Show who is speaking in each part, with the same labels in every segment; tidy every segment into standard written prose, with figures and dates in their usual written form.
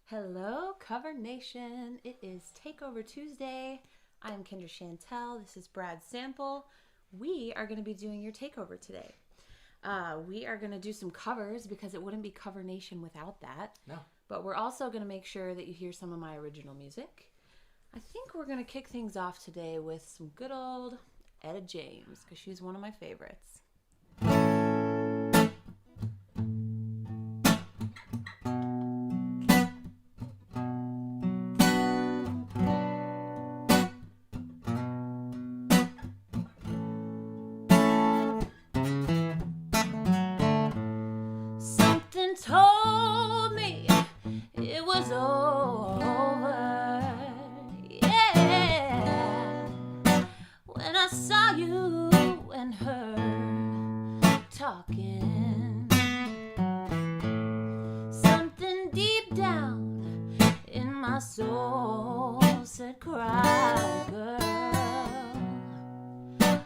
Speaker 1: Hello, Cover Nation. It is Takeover Tuesday. I'm Kendra Chantelle. This is Brad Sample. We are going to be doing your takeover today. We are going to do some covers because it wouldn't be Cover Nation without that.
Speaker 2: No.
Speaker 1: But we're also going to make sure that you hear some of my original music. I think we're going to kick things off today with some good old Etta James because she's one of my favorites. Something told me it was over, yeah, when I saw you and her talking. Something deep down in my soul said, cry, girl,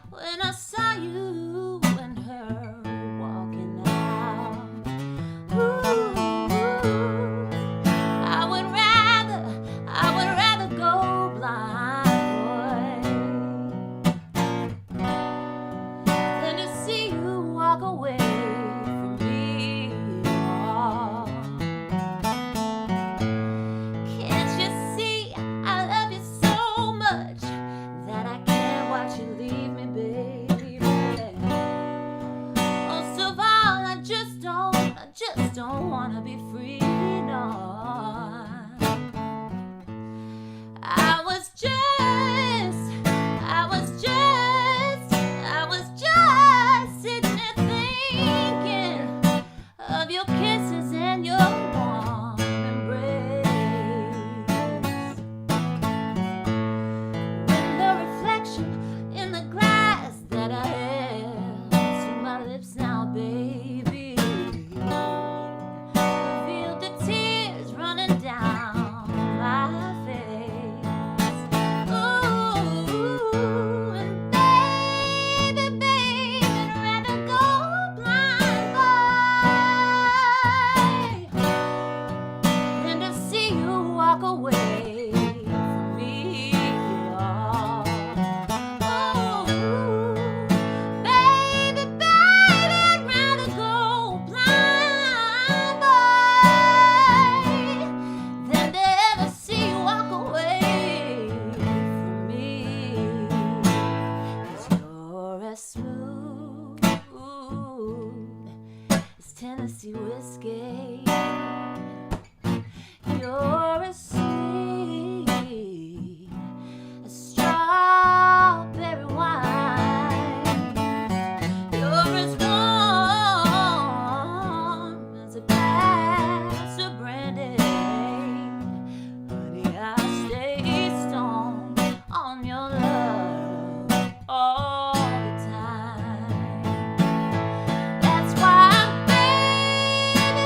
Speaker 1: when I saw you and her walking out. Ooh, I would rather go blind, boy, than to see you walk away from me. Oh, can't you see I love you so much that I can't watch you leave me, baby? Most of all, I just don't wanna be free, no. I was just sitting there thinking of your kisses and your warm embrace. When the reflection in the glass that I held to my lips now, baby, revealed the tears running down my face. Ooh, and baby, I'd rather go blind, boy, than to see you walk away from me. Oh, baby, I'd rather go blind, boy, than to ever see you walk away from me. 'Cause you're as smooth as Tennessee whiskey. You're as sweet as strawberry wine. You're as warm as a glass of brandy. Honey, I stay stoned on your love all the time. That's why, baby,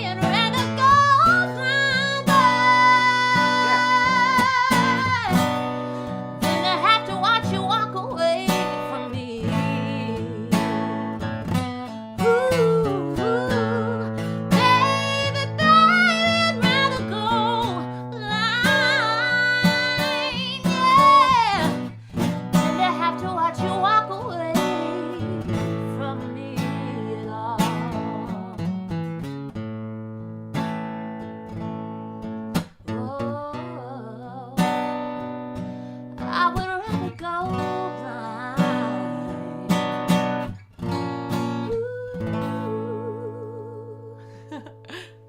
Speaker 1: I'd rather go blind, boy, than to have to watch you walk away from me. Ooh, baby, I'd rather go blind, yeah, than to have to watch you walk away from me at all. Oh, I would rather go blind.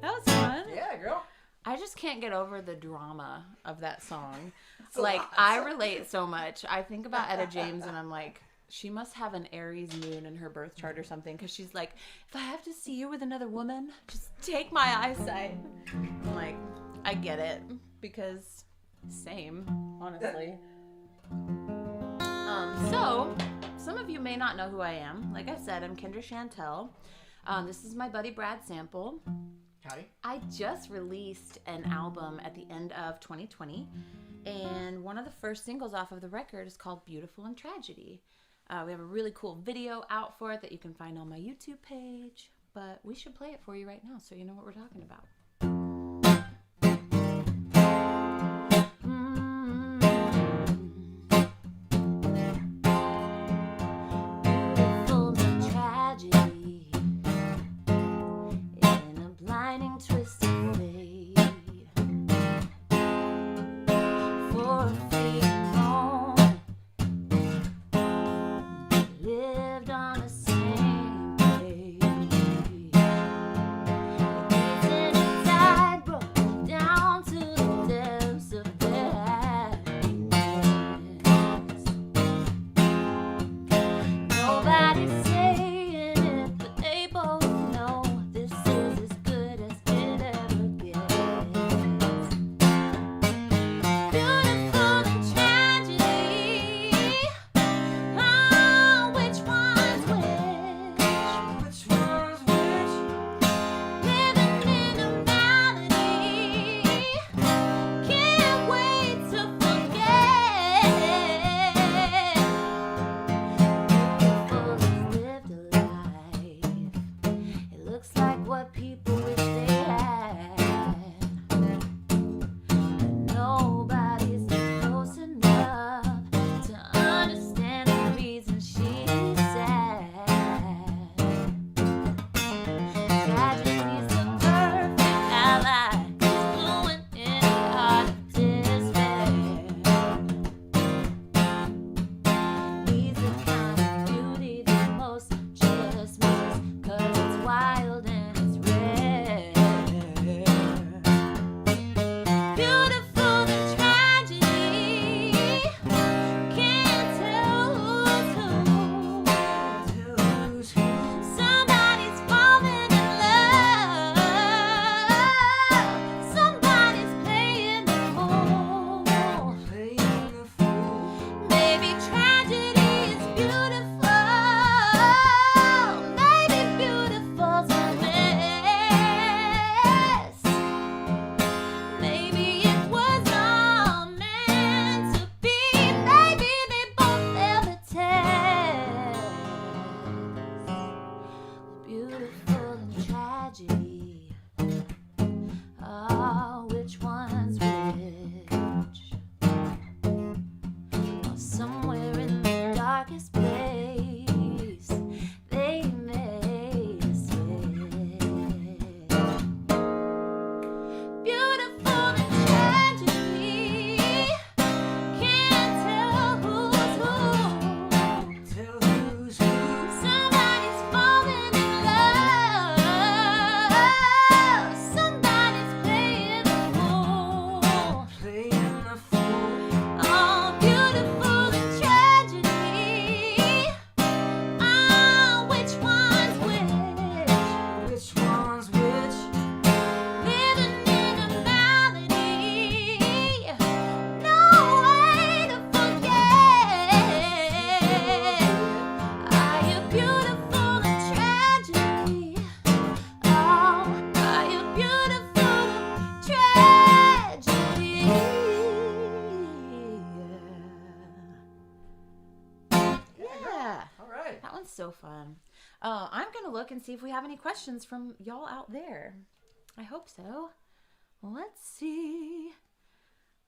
Speaker 1: That was fun.
Speaker 2: Yeah, girl.
Speaker 1: I just can't get over the drama of that song.
Speaker 2: It's a
Speaker 1: Like,
Speaker 2: lot.
Speaker 1: I relate so much. I think about Etta James and I'm like, she must have an Aries moon in her birth chart or something, because she's like, if I have to see you with another woman, just take my eyesight. I'm like, I get it, because same, honestly. So, some of you may not know who I am. Like I said, I'm Kendra Chantelle. This is my buddy Brad Sample.
Speaker 2: Howdy.
Speaker 1: I just released an album at the end of 2020, and one of the first singles off of the record is called Beautiful and Tragedy. We have a really cool video out for it that you can find on my YouTube page, but we should play it for you right now so you know what we're talking about. one's so fun. I'm going to look and see if we have any questions from y'all out there. I hope so. Let's see.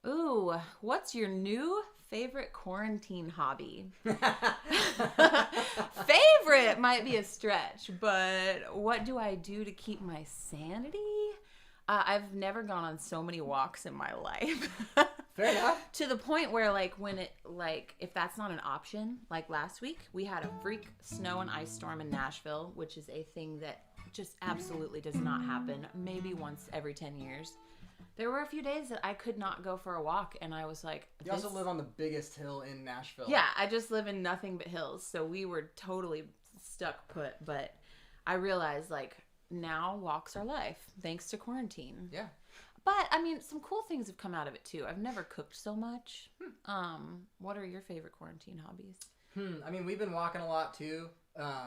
Speaker 1: Ooh, what's your new favorite quarantine hobby? Favorite might be a stretch, but what do I do to keep my sanity? I've never gone on so many walks in my life.
Speaker 2: Fair enough.
Speaker 1: To the point where, like, if that's not an option, like last week, we had a freak snow and ice storm in Nashville, which is a thing that just absolutely does not happen, maybe once every 10 years. There were a few days that I could not go for a walk, and I was like...
Speaker 2: You also live on the biggest hill in Nashville.
Speaker 1: Yeah, I just live in nothing but hills, so we were totally stuck put, but I realized, like, now walks are life, thanks to quarantine.
Speaker 2: Yeah.
Speaker 1: But, I mean, some cool things have come out of it, too. I've never cooked so much. What are your favorite quarantine hobbies?
Speaker 2: I mean, we've been walking a lot, too. I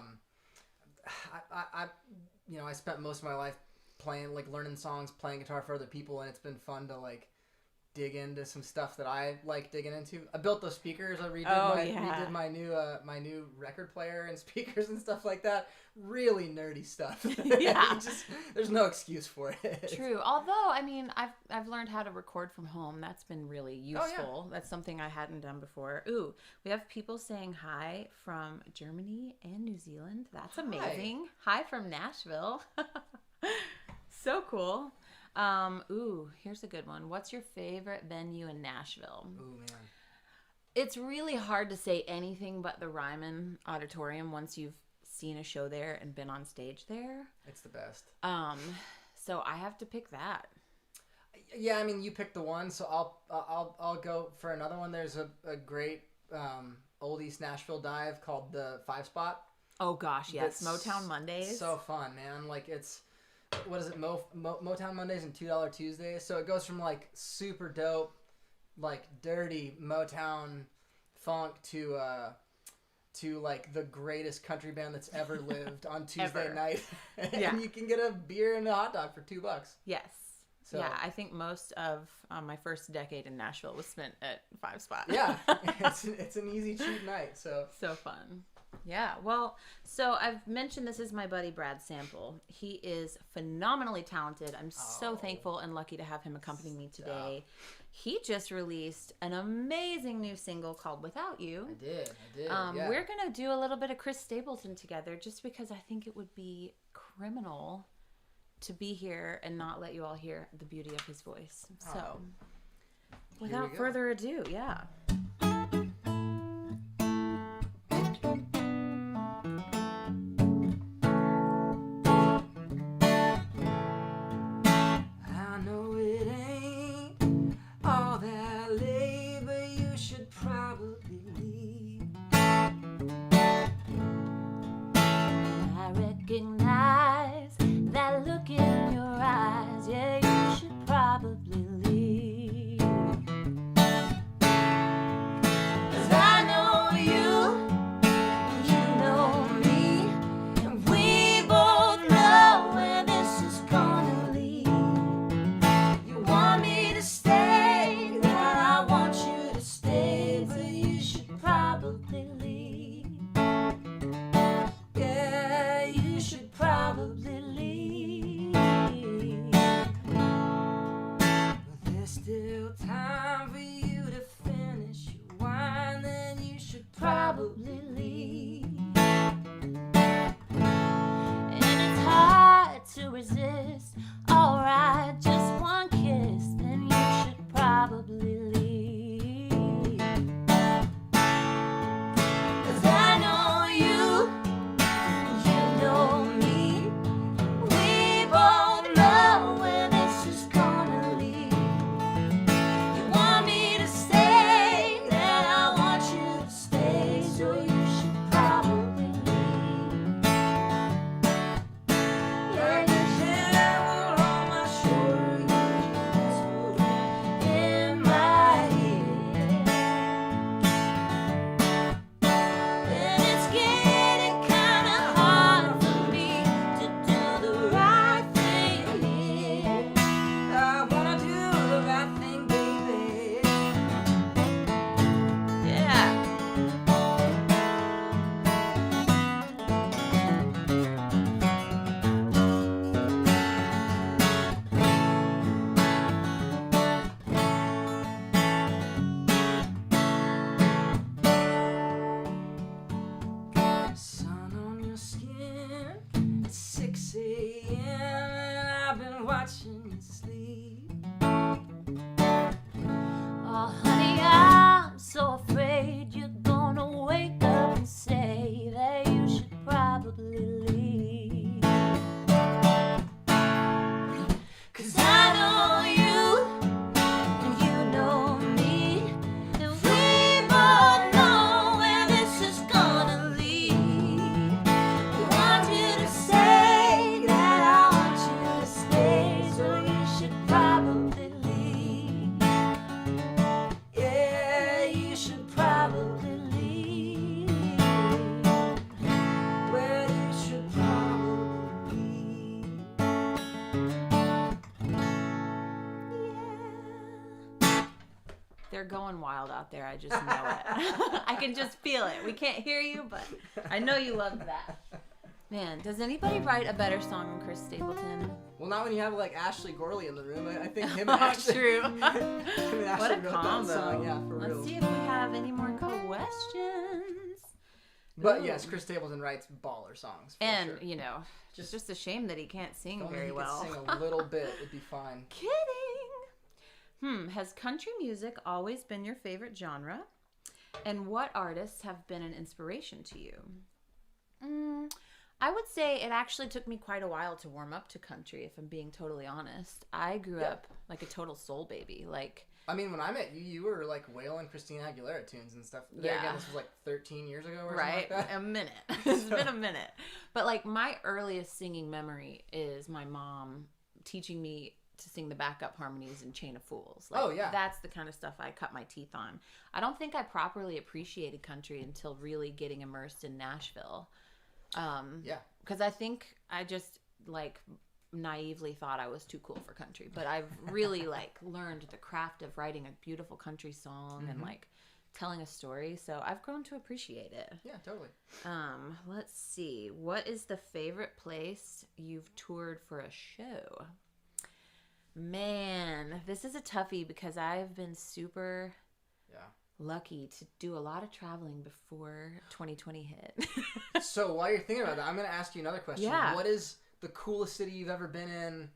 Speaker 2: spent most of my life playing, like, learning songs, playing guitar for other people, and it's been fun to, like, dig into some stuff that I like digging into. I built those speakers. I redid my new record player and speakers and stuff like that. Really nerdy stuff.
Speaker 1: Yeah.
Speaker 2: There's no excuse for it.
Speaker 1: True. Although, I mean, I've learned how to record from home. That's been really useful. Oh, yeah. That's something I hadn't done before. Ooh, we have people saying hi from Germany and New Zealand. That's amazing. Hi from Nashville. So cool. Ooh, here's a good one. What's your favorite venue in Nashville?
Speaker 2: Ooh, man.
Speaker 1: It's really hard to say anything but the Ryman Auditorium once you've seen a show there and been on stage there.
Speaker 2: It's the best.
Speaker 1: So I have to pick that.
Speaker 2: Yeah, I mean, you picked the one, so I'll go for another one. There's a great old East Nashville dive called the 5 Spot.
Speaker 1: Oh gosh, yes, Motown Mondays.
Speaker 2: So fun, man. Like, it's... What is it? Motown Mondays and $2 Tuesdays. So it goes from like super dope, like dirty Motown funk to like the greatest country band that's ever lived on Tuesday night. And you can get a beer and a hot dog for $2.
Speaker 1: Yes.
Speaker 2: So,
Speaker 1: yeah, I think most of my first decade in Nashville was spent at 5 Spot.
Speaker 2: Yeah, it's an easy cheap night. So
Speaker 1: fun. Yeah, well, so I've mentioned this is my buddy Brad Sample. He is phenomenally talented. I'm so thankful and lucky to have him accompany me today. He just released an amazing new single called Without You.
Speaker 2: I did.
Speaker 1: Yeah. We're going to do a little bit of Chris Stapleton together just because I think it would be criminal to be here and not let you all hear the beauty of his voice. So, without further ado, yeah.
Speaker 3: So you
Speaker 1: probably lead. Where you should probably be. Yeah. They're going wild out there. I just know it. I can just feel it. We can't hear you, but I know you love that. Man, does anybody write a better song than Chris Stapleton?
Speaker 2: Well, not when you have like Ashley Gorley in the room. I think him and Ashley.
Speaker 1: True.
Speaker 2: Him and Ashley
Speaker 1: What a
Speaker 2: wrote
Speaker 1: combo.
Speaker 2: that song. Yeah, for real.
Speaker 1: Let's see if we have any more questions.
Speaker 2: But
Speaker 1: Ooh.
Speaker 2: yes, Chris Stapleton writes baller songs. For
Speaker 1: And,
Speaker 2: sure.
Speaker 1: you know, it's just a shame that he can't sing
Speaker 2: If only
Speaker 1: very
Speaker 2: he could
Speaker 1: well.
Speaker 2: sing a little bit, it'd be fine.
Speaker 1: Kidding. Has country music always been your favorite genre? And what artists have been an inspiration to you? I would say it actually took me quite a while to warm up to country, if I'm being totally honest. I grew up like a total soul baby. Like,
Speaker 2: I mean, when I met you, you were like wailing Christina Aguilera tunes and stuff.
Speaker 1: Yeah.
Speaker 2: Again, this was like 13 years ago or
Speaker 1: right?
Speaker 2: something like that.
Speaker 1: A minute. It's been a minute. But like my earliest singing memory is my mom teaching me to sing the backup harmonies in Chain of Fools. Like,
Speaker 2: Oh, yeah.
Speaker 1: That's the kind of stuff I cut my teeth on. I don't think I properly appreciated country until really getting immersed in Nashville.
Speaker 2: Yeah.
Speaker 1: Because I think I just like naively thought I was too cool for country, but I've really like learned the craft of writing a beautiful country song and like telling a story. So I've grown to appreciate it.
Speaker 2: Yeah, totally.
Speaker 1: Let's see. What is the favorite place you've toured for a show? Man, this is a toughie because I've been super lucky to do a lot of traveling before 2020 hit.
Speaker 2: So while you're thinking about that, I'm going to ask you another question.
Speaker 1: Yeah.
Speaker 2: What is the coolest city you've ever been in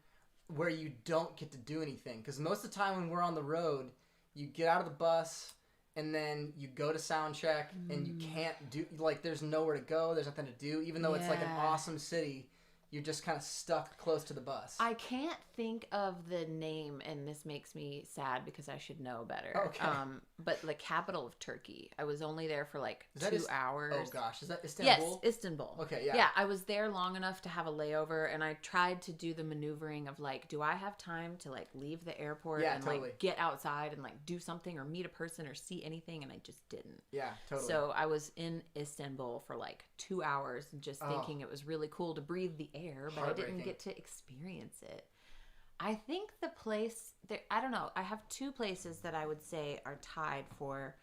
Speaker 2: where you don't get to do anything? Because most of the time when we're on the road, you get out of the bus and then you go to sound check and you can't do, like, there's nowhere to go. There's nothing to do. Even though it's like an awesome city, you're just kind of stuck close to the bus.
Speaker 1: I can't think of the name, and this makes me sad because I should know better.
Speaker 2: Okay.
Speaker 1: But the capital of Turkey. I was only there for like
Speaker 2: Is that
Speaker 1: 2 hours.
Speaker 2: Oh gosh, is that Istanbul?
Speaker 1: Yes, Istanbul.
Speaker 2: Okay, yeah.
Speaker 1: Yeah, I was there long enough to have a layover, and I tried to do the maneuvering of like, do I have time to like leave the airport and
Speaker 2: totally.
Speaker 1: like get outside and like do something or meet a person or see anything, and I just didn't.
Speaker 2: Yeah, totally.
Speaker 1: So I was in Istanbul for like 2 hours just thinking it was really cool to breathe the air, but I didn't get to experience it. I think the place there, I don't know, I have 2 places that I would say are tied for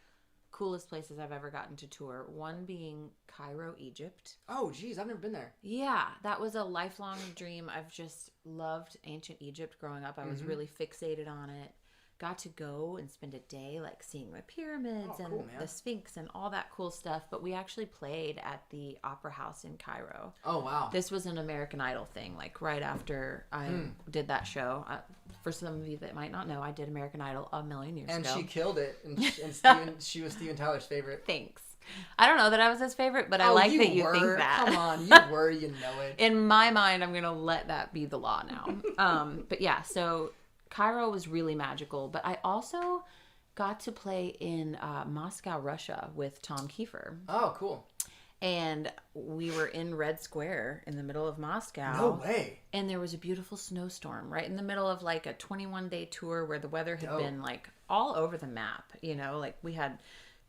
Speaker 1: coolest places I've ever gotten to tour. One being Cairo, Egypt.
Speaker 2: Oh geez, I've never been there.
Speaker 1: Yeah, that was a lifelong dream. I've just loved ancient Egypt growing up. I was really fixated on it. Got to go and spend a day like seeing the pyramids and the Sphinx and all that cool stuff. But we actually played at the Opera House in Cairo.
Speaker 2: Oh wow.
Speaker 1: This was an American Idol thing, like right after I did that show. For some of you that might not know, I did American Idol a million years ago.
Speaker 2: And she killed it. And she was Steven Tyler's favorite.
Speaker 1: Thanks. I don't know that I was his favorite, but I like that you think that.
Speaker 2: Come on, you were, you know it.
Speaker 1: In my mind, I'm going to let that be the law now. But yeah, so Cairo was really magical, but I also got to play in Moscow, Russia with Tom Kiefer.
Speaker 2: Oh, cool.
Speaker 1: And we were in Red Square in the middle of Moscow.
Speaker 2: No way.
Speaker 1: And there was a beautiful snowstorm right in the middle of like a 21-day tour where the weather had been like all over the map. You know, like we had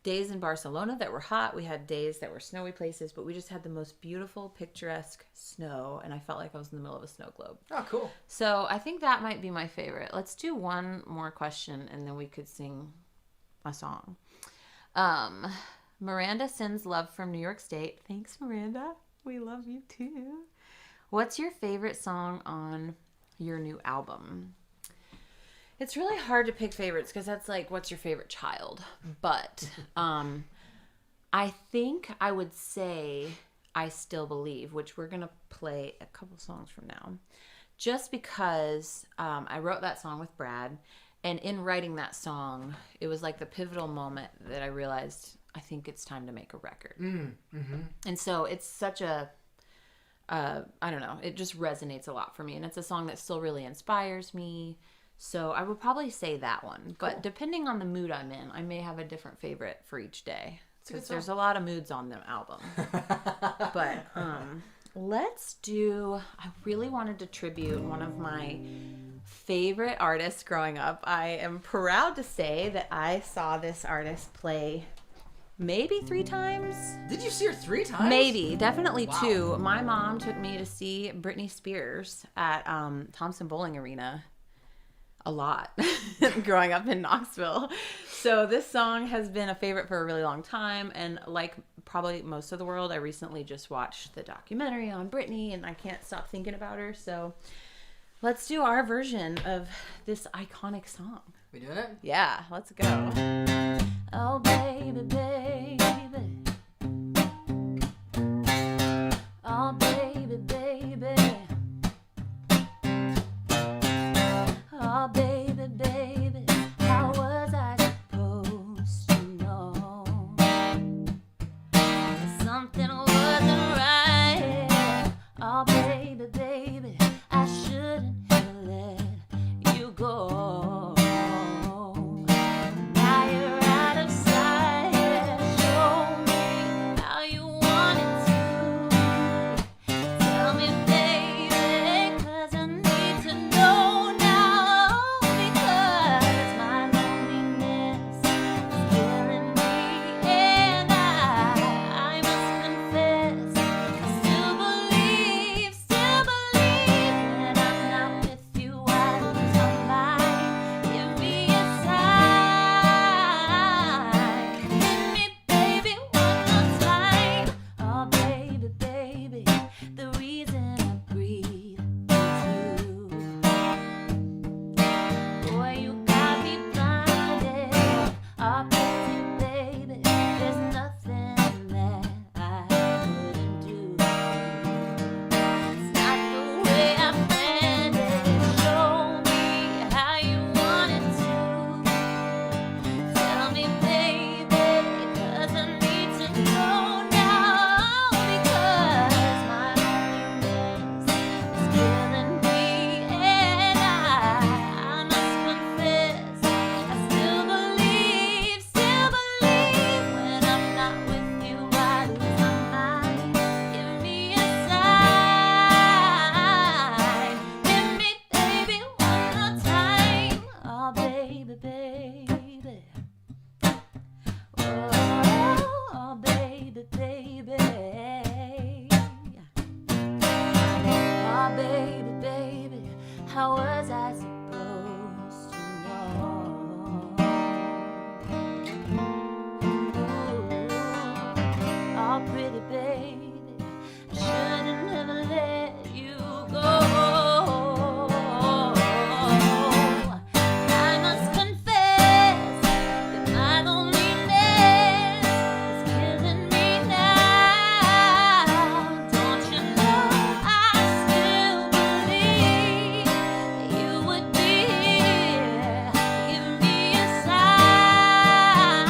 Speaker 1: days in Barcelona that were hot. We had days that were snowy places, but we just had the most beautiful, picturesque snow. And I felt like I was in the middle of a snow globe.
Speaker 2: Oh, cool.
Speaker 1: So I think that might be my favorite. Let's do one more question and then we could sing a song. Miranda sends love from New York State. Thanks, Miranda. We love you too. What's your favorite song on your new album? It's really hard to pick favorites because that's like, what's your favorite child? But I think I would say I Still Believe, which we're going to play a couple songs from now. Just because I wrote that song with Brad. And in writing that song, it was like the pivotal moment that I realized I think it's time to make a record. And so it's such a, I don't know, it just resonates a lot for me. And it's a song that still really inspires me. So I would probably say that one. But depending on the mood I'm in, I may have a different favorite for each day. Because there's a lot of moods on the album. But let's do, I really wanted to tribute one of my favorite artists growing up. I am proud to say that I saw this artist play maybe 3 times.
Speaker 2: Did you see her 3 times?
Speaker 1: Maybe, definitely
Speaker 2: Wow.
Speaker 1: 2. My mom took me to see Britney Spears at Thompson Bowling Arena a lot growing up in Knoxville. So this song has been a favorite for a really long time. And like probably most of the world, I recently just watched the documentary on Britney and I can't stop thinking about her. So let's do our version of this iconic song.
Speaker 2: We doing it?
Speaker 1: Yeah, let's go. Oh, baby, baby. Oh, baby, baby. Oh, baby, baby. How was I supposed to know that something wasn't right? Oh, baby, baby. I shouldn't have let you go. Now you're out of sight. Show me how you want it to. Tell me, baby, 'cause I need to know now. Because my loneliness is killing me, and I must confess, I still believe when I'm not with you, I lose my mind. Give me a sign. Hit me, baby, one more time. Oh, baby, baby, the reason I breathe is you. Boy, you got me blinded. Oh, baby, there's nothing that I couldn't do. It's not the way I planned it. Show me how you want it to. Tell me, baby, 'cause I need to know now. Because my loneliness is killing me, and I must confess, I still believe when I'm not with you, I lose my mind. Give me a sign. Hit me, baby, one more time. Oh, baby, baby. Oh, baby, baby. Oh, baby, baby. How was I supposed to know? Oh, pretty baby, I shouldn't have let you go. I must confess that my loneliness is killing me now. Don't you know I still believe that you would be here? Give me a sign.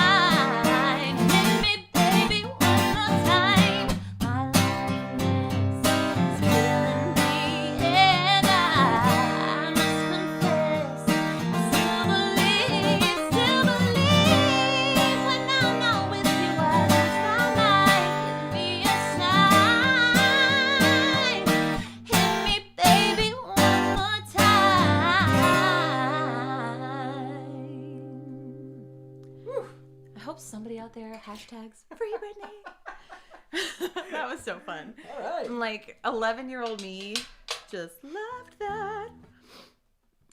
Speaker 1: Hit me, baby, one more time. My loneliness is killing me, and I must confess, I still believe when I'm not with you, I lose my mind. Give me a sign. Hit me, baby, one more time. I hope somebody out there hashtags Free Britney. That was so fun.
Speaker 2: All right.
Speaker 1: And like 11-year-old me just loved that.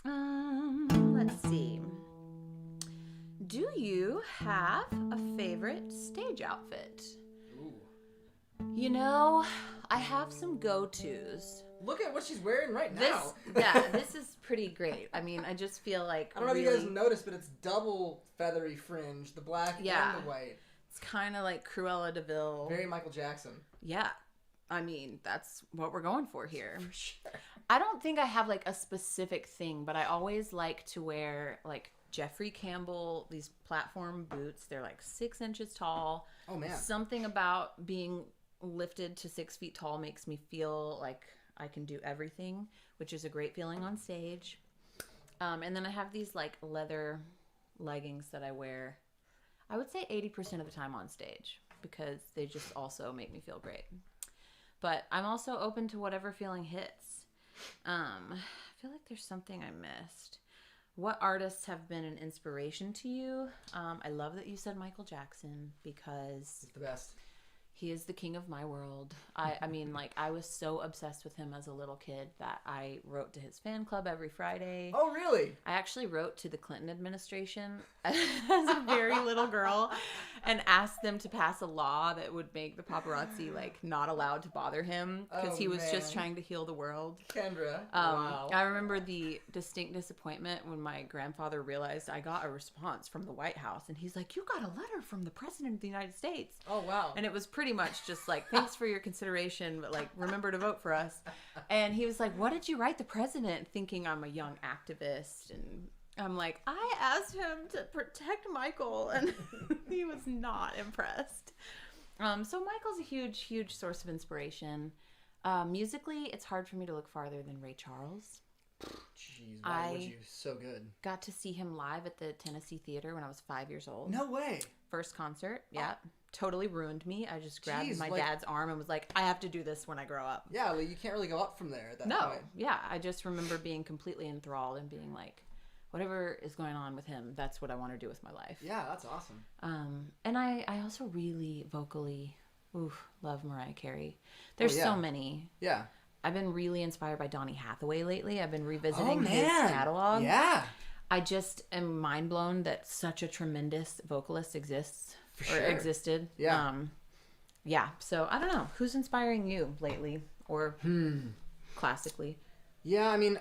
Speaker 1: Let's see. Do you have a favorite stage outfit?
Speaker 2: Ooh.
Speaker 1: You know, I have some go-tos.
Speaker 2: Look at what she's wearing right
Speaker 1: This,
Speaker 2: now.
Speaker 1: this is pretty great. I mean, I just feel like
Speaker 2: I don't know if you guys noticed, but it's double feathery fringe, the black
Speaker 1: Yeah.
Speaker 2: and the white.
Speaker 1: it's kind of like Cruella de Vil.
Speaker 2: Very Michael Jackson.
Speaker 1: Yeah. I mean, that's what we're going for here.
Speaker 2: For sure.
Speaker 1: I don't think I have like a specific thing, but I always like to wear like Jeffrey Campbell, these platform boots. They're like 6 inches tall.
Speaker 2: Oh, man.
Speaker 1: Something about being lifted to 6 feet tall makes me feel like I can do everything, which is a great feeling on stage. And then I have these like leather leggings that I wear, I would say 80% of the time on stage, because they just also make me feel great. But I'm also open to whatever feeling hits. I feel like there's something I missed. What artists have been an inspiration to you? I love that you said Michael Jackson because
Speaker 2: He's the best.
Speaker 1: he is the king of my world. I mean, like, I was so obsessed with him as a little kid that I wrote to his fan club every Friday.
Speaker 2: Oh, really?
Speaker 1: I actually wrote to the Clinton administration as a very little girl and asked them to pass a law that would make the paparazzi, like, not allowed to bother him because he was just trying to heal the world.
Speaker 2: Kendra. Wow.
Speaker 1: I remember the distinct disappointment when my grandfather realized I got a response from the White House, and he's like, "You got a letter from the President of the United States."
Speaker 2: Oh, wow.
Speaker 1: And it was pretty much just like, "Thanks for your consideration, but like, remember to vote for us." And he was like, "What did you write the president?" Thinking I'm a young activist. And I'm like, "I asked him to protect Michael," and he was not impressed. So Michael's a huge, huge source of inspiration. Musically, it's hard for me to look farther than Ray Charles.
Speaker 2: Jeez, why would you? So good.
Speaker 1: Got to see him live at the Tennessee Theater when I was 5 years old.
Speaker 2: No way.
Speaker 1: First concert, yeah. Totally ruined me. I just grabbed my
Speaker 2: like,
Speaker 1: dad's arm and was like, "I have to do this when I grow up."
Speaker 2: Yeah, like, you can't really go up from there at that point.
Speaker 1: Yeah. I just remember being completely enthralled and being like, whatever is going on with him, that's what I want to do with my life.
Speaker 2: Yeah, that's awesome.
Speaker 1: And I also really vocally, love Mariah Carey. There's so many.
Speaker 2: Yeah.
Speaker 1: I've been really inspired by Donny Hathaway lately. I've been revisiting his catalog.
Speaker 2: Yeah.
Speaker 1: I just am mind blown that such a tremendous vocalist existed.
Speaker 2: Yeah.
Speaker 1: Yeah. So I don't know. Who's inspiring you lately or classically?
Speaker 2: Yeah, I mean,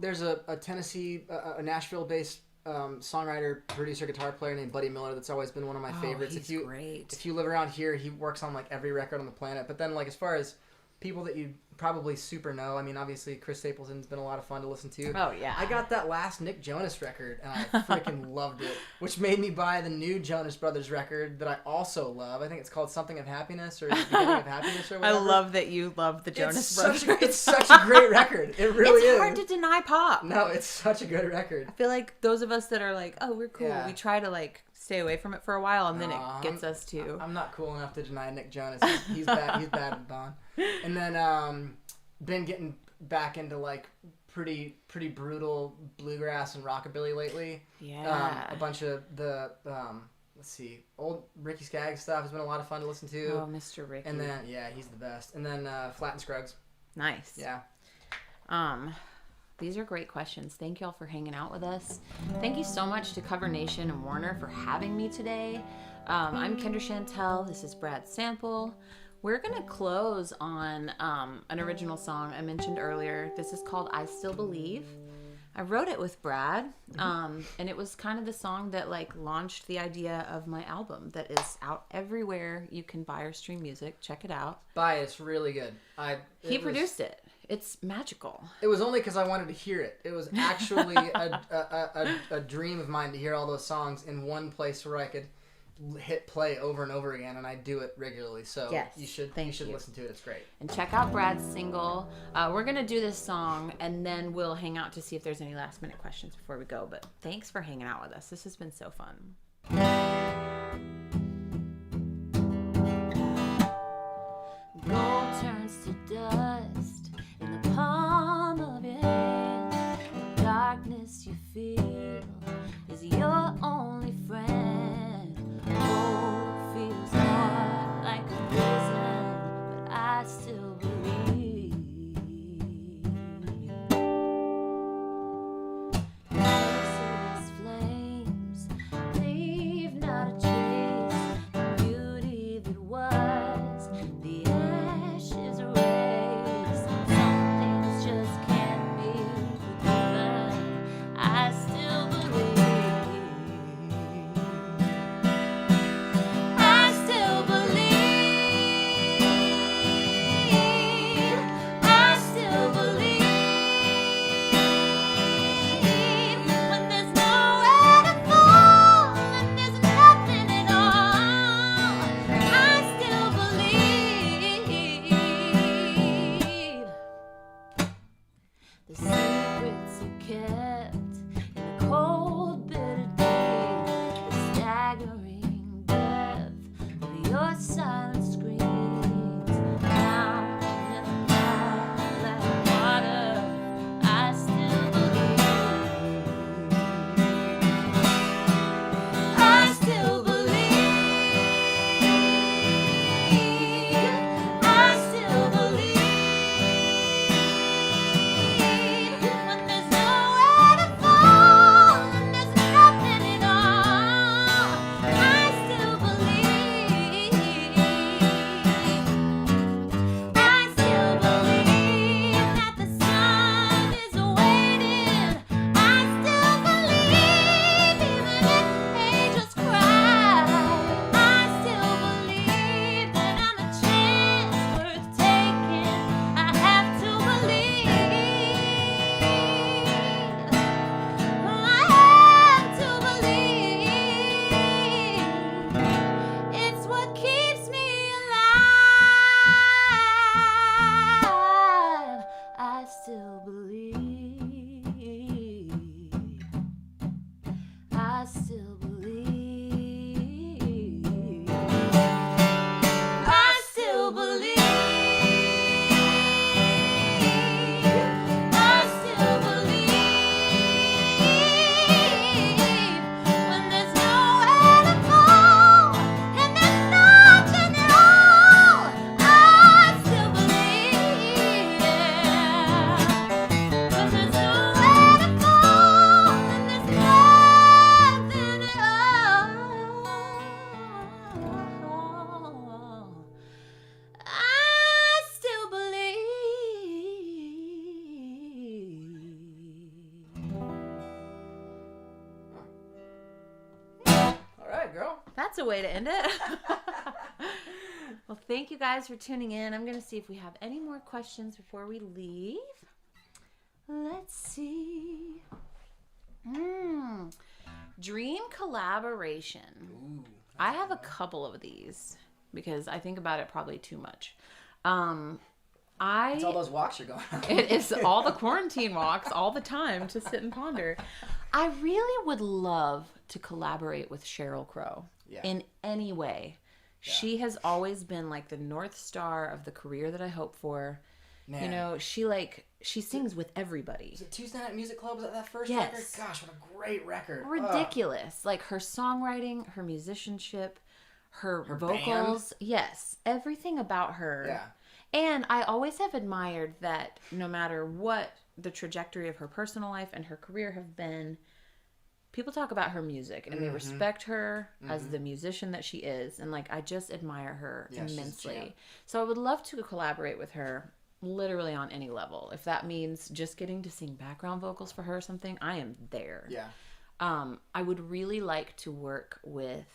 Speaker 2: there's a Tennessee, a Nashville-based songwriter, producer, guitar player named Buddy Miller that's always been one of my favorites.
Speaker 1: He's great.
Speaker 2: If you live around here, he works on like every record on the planet. But then, like, as far as people that you probably super know, I mean, obviously Chris Stapleton's been a lot of fun to listen to.
Speaker 1: Oh yeah.
Speaker 2: I got that last Nick Jonas record and I freaking loved it, which made me buy the new Jonas Brothers record that I also love. I think it's called Something of Happiness or The Beginning of Happiness or whatever.
Speaker 1: I love that you love the Jonas Brothers.
Speaker 2: It's such a great record. It really is.
Speaker 1: It's hard to deny pop.
Speaker 2: No, it's such a good record.
Speaker 1: I feel like those of us that are like, "Oh, we're cool," we try to like stay away from it for a while, and then it gets us to.
Speaker 2: I'm not cool enough to deny Nick Jonas. He's bad. He's bad at Don. And then been getting back into like pretty brutal bluegrass and rockabilly lately.
Speaker 1: Yeah.
Speaker 2: A bunch of the let's see, old Ricky Skaggs stuff has been a lot of fun to listen to.
Speaker 1: Oh, Mr. Ricky.
Speaker 2: And then he's the best. And then Flat and Scruggs.
Speaker 1: Nice.
Speaker 2: Yeah.
Speaker 1: These are great questions. Thank y'all for hanging out with us. Thank you so much to Cover Nation and Warner for having me today. I'm Kendra Chantelle. This is Brad Sample. We're going to close on an original song I mentioned earlier. This is called I Still Believe. I wrote it with Brad, and it was kind of the song that like launched the idea of my album that is out everywhere you can buy or stream music. Check it out.
Speaker 2: Buy it. It's really good.
Speaker 1: He produced it. It's magical.
Speaker 2: It was only because I wanted to hear it. It was actually a dream of mine to hear all those songs in one place where I could hit play over and over again, and I do it regularly. So
Speaker 1: yes,
Speaker 2: you should listen to it. It's great.
Speaker 1: And check out Brad's single. We're gonna do this song, and then we'll hang out to see if there's any last minute questions before we go. But thanks for hanging out with us. This has been so fun. Gold turns to dust in the palm of your hand. The darkness you feel is your only friend. Hope feels more like a prison, but I still believe. Merciless flames leave not a trace. The beauty that was, the ashes erased. Some things just can't be forgiven. I still believe. The secrets you kept in the cold, bitter day, the staggering depth of your silent screams. Down in the light like water, I still believe. a way to end it. Well, thank you guys for tuning in. I'm going to see if we have any more questions before we leave. Let's see. Dream collaboration.
Speaker 2: Ooh,
Speaker 1: I have a couple of these because I think about it probably too much.
Speaker 2: it's all those walks you're going on.
Speaker 1: It is all the quarantine walks all the time to sit and ponder. I really would love to collaborate with Sheryl Crow in any way. Yeah. She has always been like the North Star of the career that I hope for. Man. You know, she sings with everybody.
Speaker 2: Was it Tuesday Night Music Club? Was that first record? Gosh, what a great record.
Speaker 1: Ridiculous. Like her songwriting, her musicianship, her vocals. Band. Yes. Everything about her. Yeah. And I always have admired that no matter what the trajectory of her personal life and her career have been, people talk about her music and they respect her as the musician that she is. And like, I just admire her immensely. So I would love to collaborate with her literally on any level. If that means just getting to sing background vocals for her or something, I am there. Yeah. I would really like to work with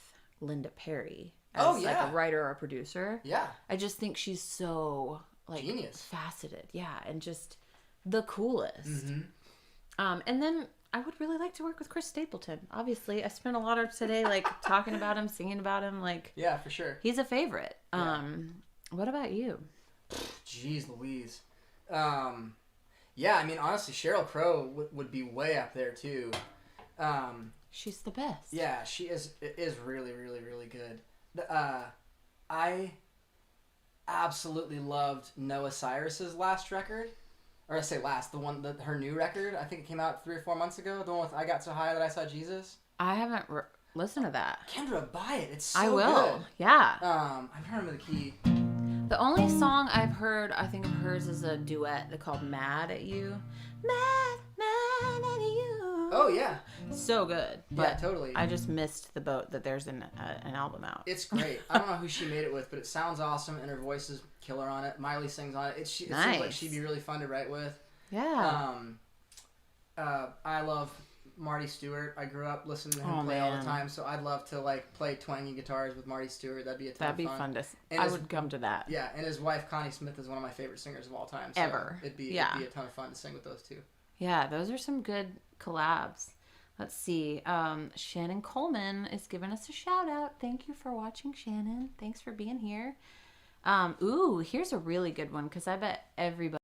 Speaker 1: Linda Perry as like a writer or a producer. Yeah. I just think she's so like genius, faceted. Yeah. And just the coolest. And then I would really like to work with Chris Stapleton. Obviously, I spent a lot of today like talking about him, singing about him. Like, yeah, for sure. He's a favorite. What about you?
Speaker 2: Jeez Louise. Yeah, I mean, honestly, Sheryl Crow would be way up there too.
Speaker 1: She's the best.
Speaker 2: Yeah, she is really, really, really good. I absolutely loved Noah Cyrus's last record. Or I say last, her new record. I think it came out 3 or 4 months ago. The one with I Got So High That I Saw Jesus.
Speaker 1: I haven't listened to that.
Speaker 2: Kendra, buy it. It's so
Speaker 1: good. I will.
Speaker 2: Good.
Speaker 1: Yeah.
Speaker 2: I'm trying to remember the key.
Speaker 1: The only song I've heard, I think of hers, is a duet called Mad at You. Mad at You.
Speaker 2: Oh, yeah.
Speaker 1: So good. But
Speaker 2: yeah, totally.
Speaker 1: I just missed the boat that there's an album out.
Speaker 2: It's great. I don't know who she made it with, but it sounds awesome, and her voice is killer on it. Miley sings on it. It seems like she'd be really fun to write with.
Speaker 1: Yeah.
Speaker 2: I love Marty Stewart. I grew up listening to him play all the time, so I'd love to like play twangy guitars with Marty Stewart. That'd be a ton of fun.
Speaker 1: That'd be fun to. I would come to that.
Speaker 2: Yeah, and his wife Connie Smith is one of my favorite singers of all time. So
Speaker 1: ever.
Speaker 2: It'd be a ton of fun to sing with those two.
Speaker 1: Yeah, those are some good collabs. Let's see. Shannon Coleman is giving us a shout out. Thank you for watching, Shannon. Thanks for being here. Here's a really good one because I bet everybody